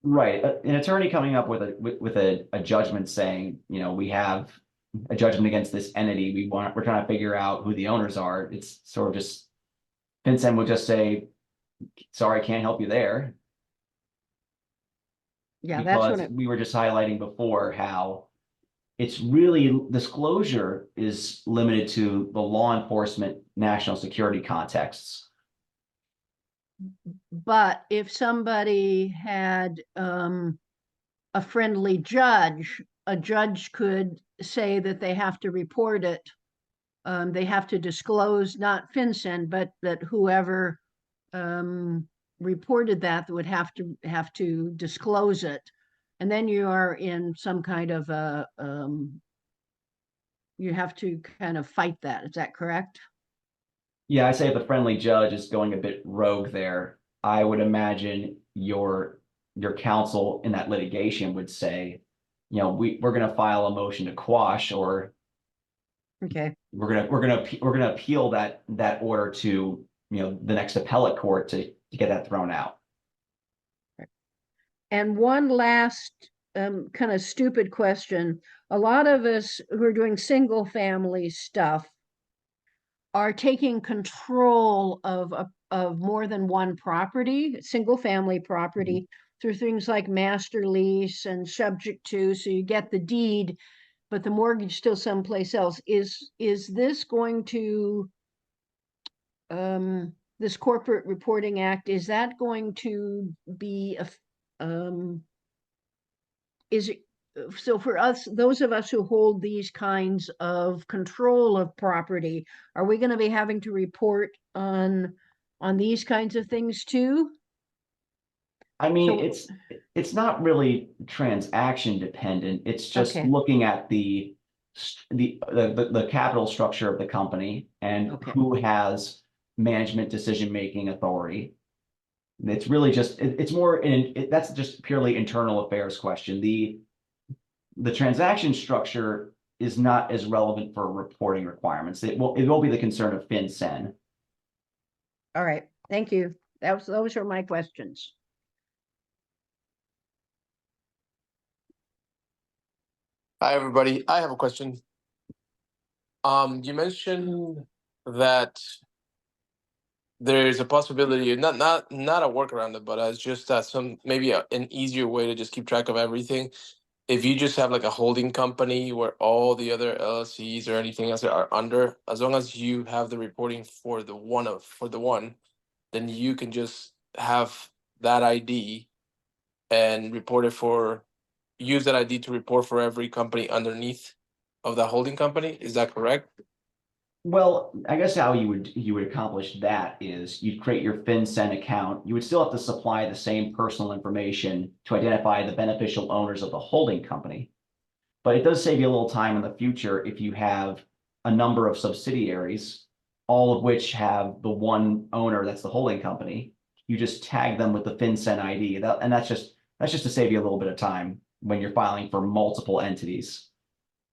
[SPEAKER 2] Right. An attorney coming up with a judgment saying, we have a judgment against this entity. We're trying to figure out who the owners are. It's sort of just FinCEN would just say, sorry, I can't help you there.
[SPEAKER 3] Yeah, that's
[SPEAKER 2] Because
[SPEAKER 3] what
[SPEAKER 2] we were just highlighting before how it's really disclosure is limited to the law enforcement, national security contexts.
[SPEAKER 3] but if somebody had a friendly judge, a judge could say that they have to report it. They have to disclose, not FinCEN, but that whoever reported that would have to disclose it. And then you are in some kind of you have to kind of fight that. Is that correct?
[SPEAKER 2] Yeah, I say if the friendly judge is going a bit rogue there, I would imagine your counsel in that litigation would say, we're going to file a motion to quash, or
[SPEAKER 3] Okay.
[SPEAKER 2] we're gonna appeal that order to the next appellate court to get that thrown out.
[SPEAKER 3] And one last kind of stupid question. A lot of us who are doing single family stuff are taking control of more than one property, single family property, through things like master lease and subject to, so you get the deed, but the mortgage still someplace else. Is this going to this Corporate Reporting Act, is that going to be is it, so for us, those of us who hold these kinds of control of property, are we going to be having to report on these kinds of things too?
[SPEAKER 2] I mean,
[SPEAKER 3] So,
[SPEAKER 2] it's not really transaction dependent. It's just
[SPEAKER 3] okay,
[SPEAKER 2] looking at the capital structure of the company and
[SPEAKER 3] okay.
[SPEAKER 2] who has management decision-making authority. It's really just it's more that's just purely internal affairs question. The transaction structure is not as relevant for reporting requirements. It will be the concern of FinCEN.
[SPEAKER 3] All right, thank you. Those are my questions.
[SPEAKER 5] Hi, everybody. I have a question. You mentioned that there's a possibility, not a workaround it, but as just some maybe an easier way to just keep track of everything. If you just have like a holding company where all the other LLCs or anything else are under, as long as you have the reporting for the one, then you can just have that ID and use that ID to report for every company underneath of that holding company. Is that correct?
[SPEAKER 2] Well, I guess how you would accomplish that is you'd create your FinCEN account. You would still have to supply the same personal information to identify the beneficial owners of the holding company. But it does save you a little time in the future if you have a number of subsidiaries, all of which have the one owner that's the holding company. You just tag them with the FinCEN ID. And that's just to save you a little bit of time when you're filing for multiple entities.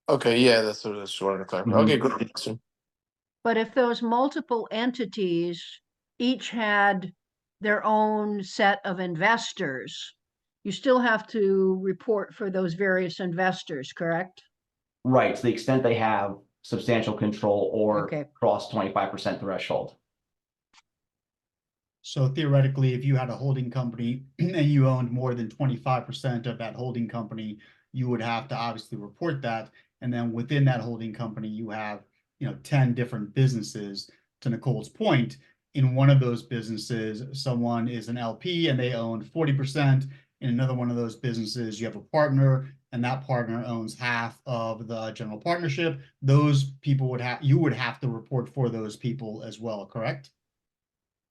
[SPEAKER 5] Okay, yeah, that's what I just wanted to clarify.
[SPEAKER 2] Mhm.
[SPEAKER 5] Okay, good answer.
[SPEAKER 3] But if those multiple entities each had their own set of investors, you still have to report for those various investors, correct?
[SPEAKER 2] Right, to the extent they have substantial control or
[SPEAKER 3] Okay.
[SPEAKER 2] cross 25% threshold.
[SPEAKER 1] So theoretically, if you had a holding company and you owned more than 25% of that holding company, you would have to obviously report that. And then within that holding company, you have, 10 different businesses. To Nicole's point, in one of those businesses, someone is an LP and they own 40%. In another one of those businesses, you have a partner and that partner owns half of the general partnership. Those people you would have to report for those people as well, correct?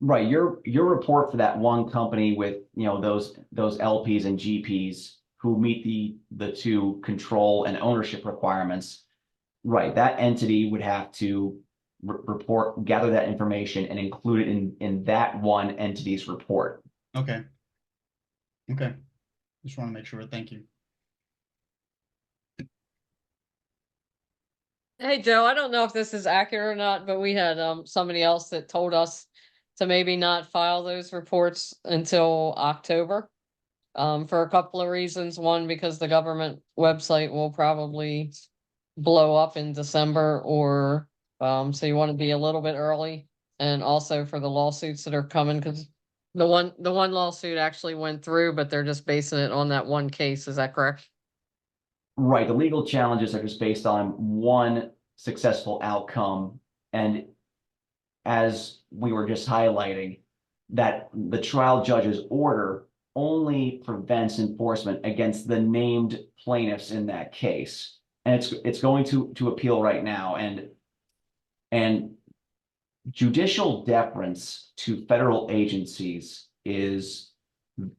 [SPEAKER 2] Right, your report for that one company with those LPs and GPs who meet the two control and ownership requirements. Right, that entity would have to gather that information and include it in that one entity's report.
[SPEAKER 1] Okay. Okay. Just want to make sure. Thank you.
[SPEAKER 4] Hey, Joe, I don't know if this is accurate or not, but we had somebody else that told us to maybe not file those reports until October. For a couple of reasons. One, because the government website will probably blow up in December, or so you want to be a little bit early. And also for the lawsuits that are coming, because the one lawsuit actually went through, but they're just basing it on that one case. Is that correct?
[SPEAKER 2] Right, the legal challenges are just based on one successful outcome. And as we were just highlighting, that the trial judge's order only prevents enforcement against the named plaintiffs in that case. And it's going to appeal right now. And judicial deference to federal agencies is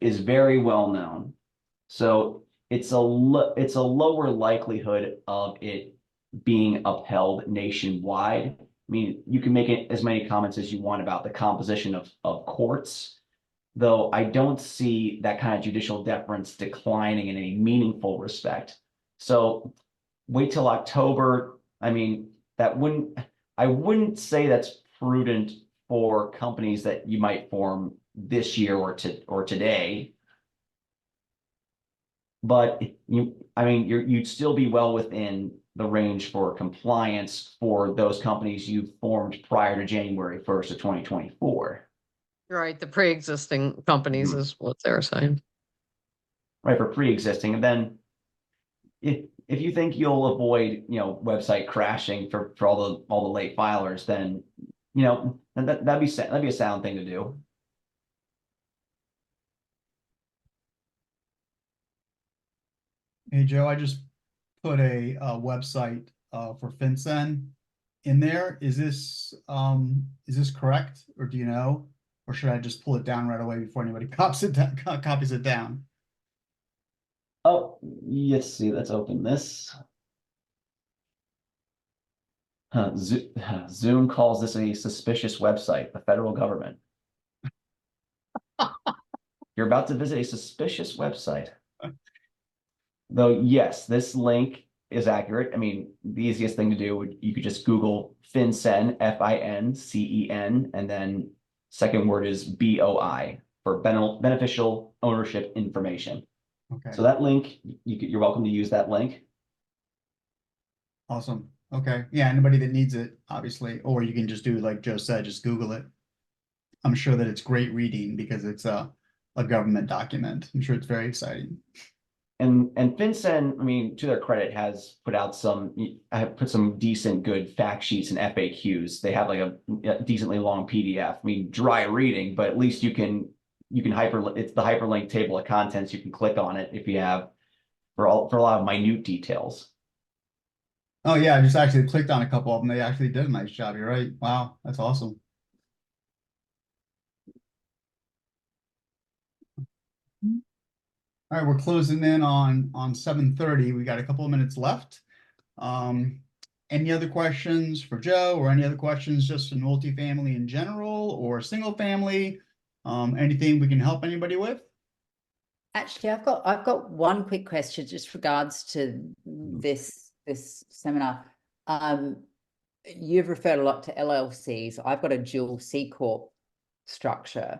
[SPEAKER 2] very well known. So it's a lower likelihood of it being upheld nationwide. I mean, you can make it as many comments as you want about the composition of courts, though I don't see that kind of judicial deference declining in any meaningful respect. So wait till October. I mean, I wouldn't say that's prudent for companies that you might form this year or today. But you'd still be well within the range for compliance for those companies you formed prior to January 1st of 2024.
[SPEAKER 4] Right, the pre-existing companies is what they're saying.
[SPEAKER 2] Right, for pre-existing. And then if you think you'll avoid, website crashing for all the late filers, then you know, that'd be a sound thing to do.
[SPEAKER 1] Hey, Joe, I just put a website for FinCEN in there. Is this correct, or do you know? Or should I just pull it down right away before anybody copies it down?
[SPEAKER 2] Oh, let's see, let's open this. Zoom calls this a suspicious website, the federal government. You're about to visit a suspicious website. Though, yes, this link is accurate. I mean, the easiest thing to do, you could just Google FinCEN, FINCEN, and then second word is BOI for beneficial ownership information.
[SPEAKER 1] Okay,
[SPEAKER 2] So that link, you're welcome to use that link.
[SPEAKER 1] awesome. Okay, yeah, anybody that needs it, obviously, or you can just do like Joe said, just Google it. I'm sure that it's great reading because it's a government document. I'm sure it's very exciting.
[SPEAKER 2] And FinCEN, I mean, to their credit, has put out some decent good fact sheets and FAQs. They have like a decently long PDF. I mean, dry reading, but at least you can it's the hyperlink table of contents. You can click on it if you have for a lot of minute details.
[SPEAKER 1] Oh yeah, I just actually clicked on a couple of them. They actually did a nice job. You're right. Wow, that's awesome. All right, we're closing in on 7:30. We got a couple of minutes left. Any other questions for Joe, or any other questions just in multifamily in general or single family? Anything we can help anybody with?
[SPEAKER 6] Actually, I've got one quick question just regards to this seminar. You've referred a lot to LLCs. I've got a dual C Corp structure,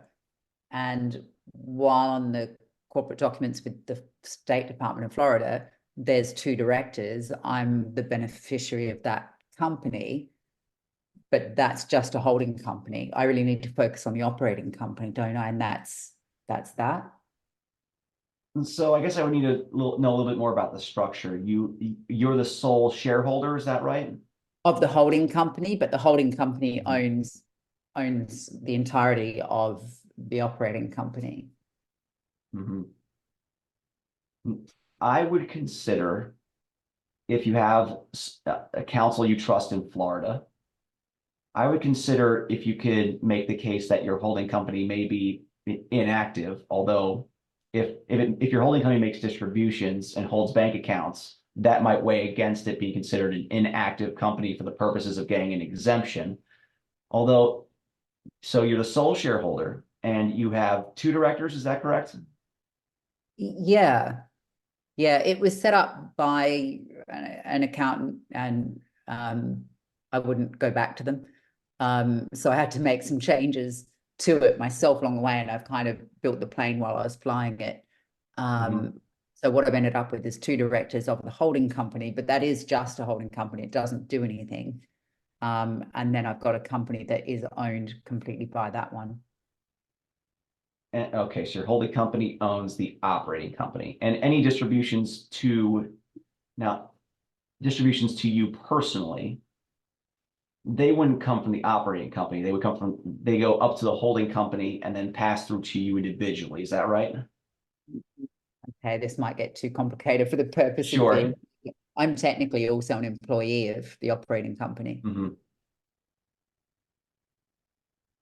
[SPEAKER 6] and while on the corporate documents with the State Department of Florida, there's 2 directors. I'm the beneficiary of that company, but that's just a holding company. I really need to focus on the operating company, don't I? And that's that.
[SPEAKER 2] So I guess I would need to know a little bit more about the structure. You're the sole shareholder, is that right?
[SPEAKER 6] Of the holding company, but the holding company owns the entirety of the operating company.
[SPEAKER 2] Mm-hmm. I would consider, if you have a council you trust in Florida, I would consider if you could make the case that your holding company may be inactive, although if your holding company makes distributions and holds bank accounts, that might weigh against it being considered an inactive company for the purposes of getting an exemption. Although, so you're the sole shareholder and you have 2 directors, is that correct?
[SPEAKER 6] Yeah. It was set up by an accountant, and I wouldn't go back to them. So I had to make some changes to it myself along the way, and I've kind of built the plane while I was flying it. So what I've ended up with is 2 directors of the holding company, but that is just a holding company. It doesn't do anything. And then I've got a company that is owned completely by that one.
[SPEAKER 2] And, okay, so your holding company owns the operating company, and any distributions to you personally, they wouldn't come from the operating company. They go up to the holding company and then pass through to you individually. Is that right?
[SPEAKER 6] Okay, this might get too complicated for the purpose
[SPEAKER 2] Sure.
[SPEAKER 6] of I'm technically also an employee of the operating company.
[SPEAKER 2] Mm-hmm.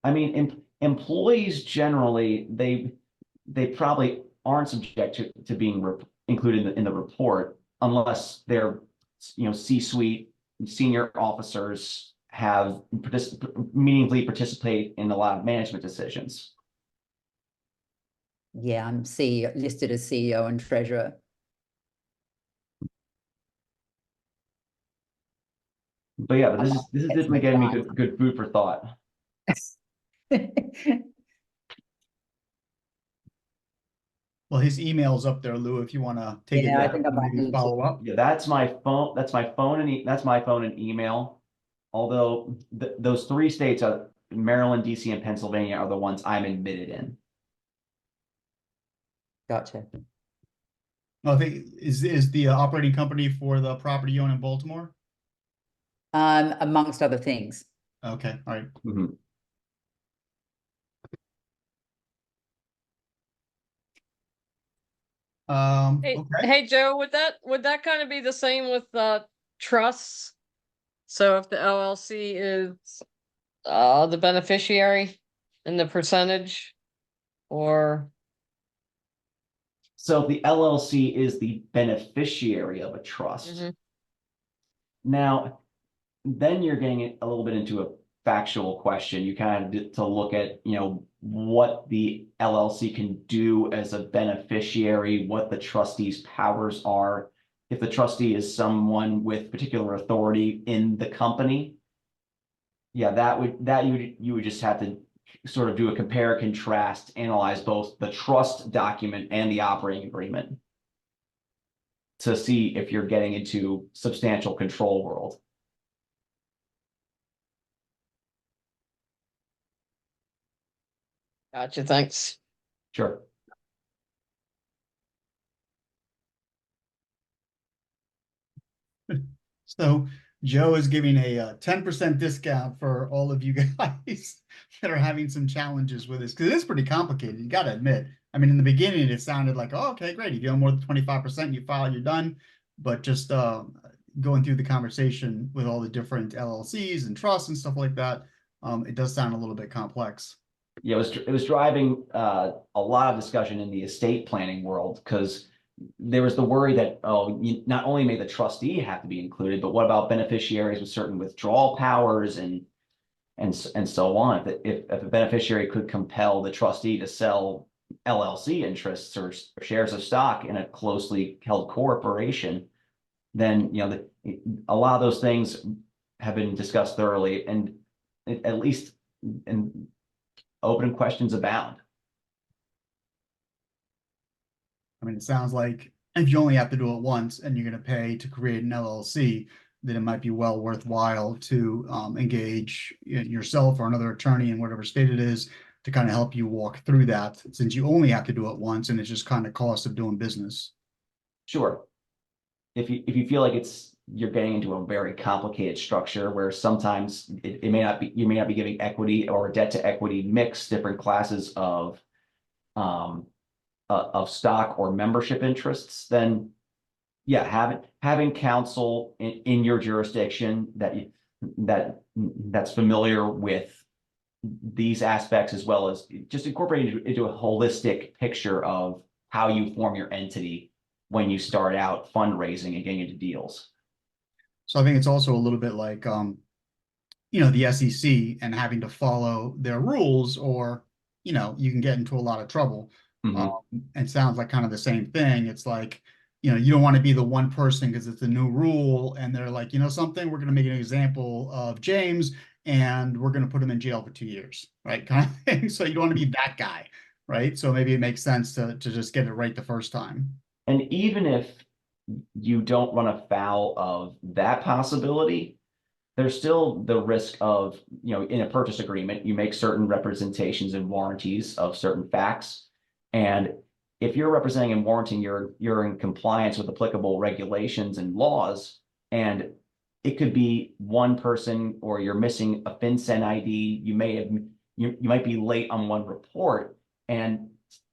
[SPEAKER 2] I mean, employees generally, they probably aren't subject to being included in the report unless they're, C-suite senior officers have meaningfully participate in a lot of management decisions.
[SPEAKER 6] Yeah, I'm listed as CEO and treasurer.
[SPEAKER 2] But yeah, but this is definitely getting me good food for thought.
[SPEAKER 1] Well, his email's up there, Lou, if you want to take
[SPEAKER 6] Yeah, I
[SPEAKER 1] it
[SPEAKER 6] think I
[SPEAKER 1] and
[SPEAKER 6] might
[SPEAKER 1] maybe
[SPEAKER 6] need
[SPEAKER 1] follow up.
[SPEAKER 2] Yeah, that's my phone. That's my phone and email. Although those 3 states are Maryland, DC, and Pennsylvania are the ones I'm admitted in.
[SPEAKER 6] Gotcha.
[SPEAKER 1] I think is the operating company for the property you own in Baltimore?
[SPEAKER 6] Amongst other things.
[SPEAKER 1] Okay, all right.
[SPEAKER 2] Mhm.
[SPEAKER 4] Hey,
[SPEAKER 1] Okay.
[SPEAKER 4] hey, Joe, would that kind of be the same with trusts? So if the LLC is the beneficiary and the percentage, or
[SPEAKER 2] So if the LLC is the beneficiary of a trust,
[SPEAKER 4] Mhm.
[SPEAKER 2] now then you're getting a little bit into a factual question. You kind of need to look at, what the LLC can do as a beneficiary, what the trustee's powers are. If the trustee is someone with particular authority in the company, yeah, you would just have to sort of do a compare contrast, analyze both the trust document and the operating agreement to see if you're getting into substantial control world.
[SPEAKER 4] gotcha, thanks.
[SPEAKER 2] Sure.
[SPEAKER 1] So Joe is giving a 10% discount for all of you guys that are having some challenges with this, because it is pretty complicated. You got to admit. I mean, in the beginning, it sounded like, oh, okay, great. If you owe more than 25%, you file, you're done. But just going through the conversation with all the different LLCs and trusts and stuff like that, it does sound a little bit complex.
[SPEAKER 2] Yeah, it was driving a lot of discussion in the estate planning world because there was the worry that, not only may the trustee have to be included, but what about beneficiaries with certain withdrawal powers and so on? If a beneficiary could compel the trustee to sell LLC interests or shares of stock in a closely held corporation, then a lot of those things have been discussed thoroughly, and at least and open questions abound.
[SPEAKER 1] I mean, it sounds like if you only have to do it once and you're going to pay to create an LLC, then it might be well worthwhile to engage yourself or another attorney in whatever state it is to kind of help you walk through that, since you only have to do it once and it's just kind of cost of doing business.
[SPEAKER 2] Sure. If you feel like you're getting into a very complicated structure where sometimes it may not be, you may not be giving equity or debt to equity mix different classes of stock or membership interests, then yeah, having counsel in your jurisdiction that's familiar with these aspects, as well as just incorporating into a holistic picture of how you form your entity when you start out fundraising and getting into deals.
[SPEAKER 1] So I think it's also a little bit like the SEC and having to follow their rules, or you can get into a lot of trouble.
[SPEAKER 2] Mhm.
[SPEAKER 1] It sounds like kind of the same thing. It's like, you don't want to be the one person because it's a new rule and they're like, something, we're going to make an example of James and we're going to put him in jail for 2 years, right? Kind of thing. So you don't want to be that guy, right? So maybe it makes sense to just get it right the first time.
[SPEAKER 2] And even if you don't run afoul of that possibility, there's still the risk of, in a purchase agreement, you make certain representations and warranties of certain facts. And if you're representing and warranting you're in compliance with applicable regulations and laws, and it could be one person, or you're missing a FinCEN ID, you might be late on one report, and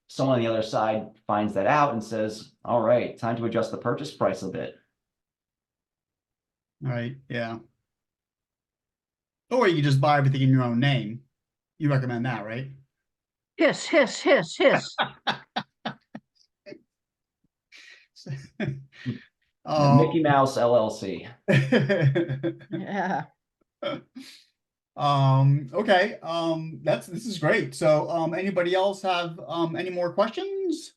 [SPEAKER 2] someone on the other side finds that out and says, all right, time to adjust the purchase price a bit.
[SPEAKER 1] All right. Yeah. Or you can just buy everything in your own name. You recommend that, right?
[SPEAKER 3] Hiss, hiss, hiss, hiss.
[SPEAKER 2] Mickey Mouse LLC.
[SPEAKER 3] Yeah.
[SPEAKER 1] Okay. This is great. So, anybody else have any more questions?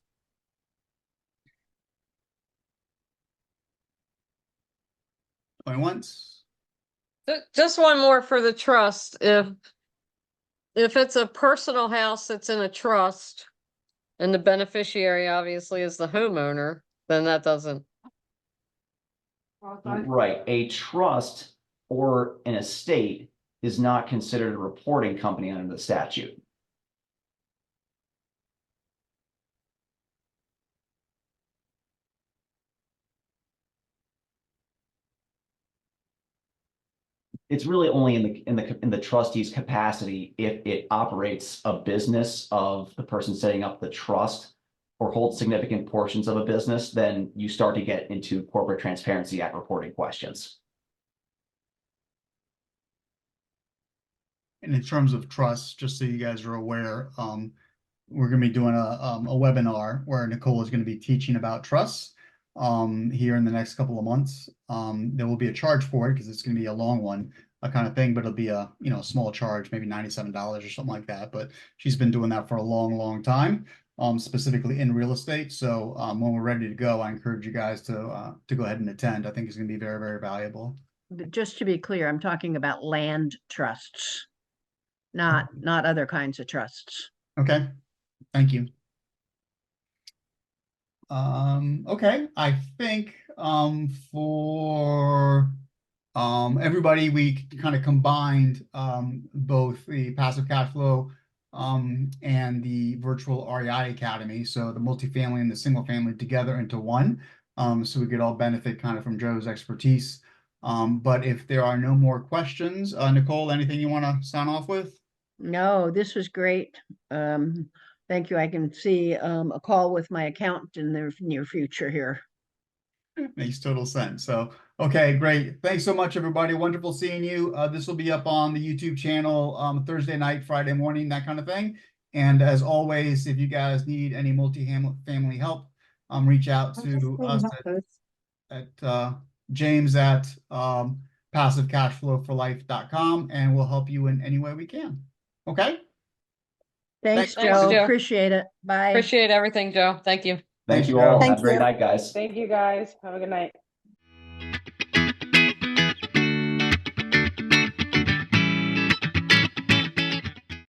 [SPEAKER 1] Going once.
[SPEAKER 4] Just one more for the trust. If it's a personal house that's in a trust and the beneficiary obviously is the homeowner, then that doesn't.
[SPEAKER 2] Right. A trust or an estate is not considered a reporting company under the statute. it's really only in the trustee's capacity if it operates a business of the person setting up the trust or holds significant portions of a business, then you start to get into Corporate Transparency Act reporting questions.
[SPEAKER 1] And in terms of trust, just so you guys are aware, we're going to be doing a webinar where Nicole is going to be teaching about trusts here in the next couple of months. There will be a charge for it because it's going to be a long one, a kind of thing, but it'll be a small charge, maybe $97 or something like that. But she's been doing that for a long time, specifically in real estate. So when we're ready to go, I encourage you guys to go ahead and attend. I think it's going to be very valuable.
[SPEAKER 3] But just to be clear, I'm talking about land trusts, not other kinds of trusts.
[SPEAKER 1] Okay, thank you. Okay, I think for everybody, we kind of combined both the passive cash flow and the virtual REI Academy, so the multifamily and the single family together into one, so we could all benefit kind of from Joe's expertise. But if there are no more questions, Nicole, anything you want to sign off with?
[SPEAKER 3] No, this was great. Thank you. I can see a call with my accountant in the near future here.
[SPEAKER 1] Makes total sense. So, okay, great. Thanks so much, everybody. Wonderful seeing you. This will be up on the YouTube channel Thursday night, Friday morning, that kind of thing. And as always, if you guys need any multi-family help, reach out to us at James at passivecashflowforlife.com, and we'll help you in any way we can. Okay?
[SPEAKER 3] Thanks,
[SPEAKER 4] Thanks,
[SPEAKER 3] Joe.
[SPEAKER 4] Joe.
[SPEAKER 3] Appreciate it. Bye.
[SPEAKER 4] Appreciate everything, Joe. Thank you.
[SPEAKER 2] Thank
[SPEAKER 1] Thanks,
[SPEAKER 2] you all.
[SPEAKER 1] Joe.
[SPEAKER 2] Have a great night, guys.
[SPEAKER 7] Thank you, guys. Have a good night.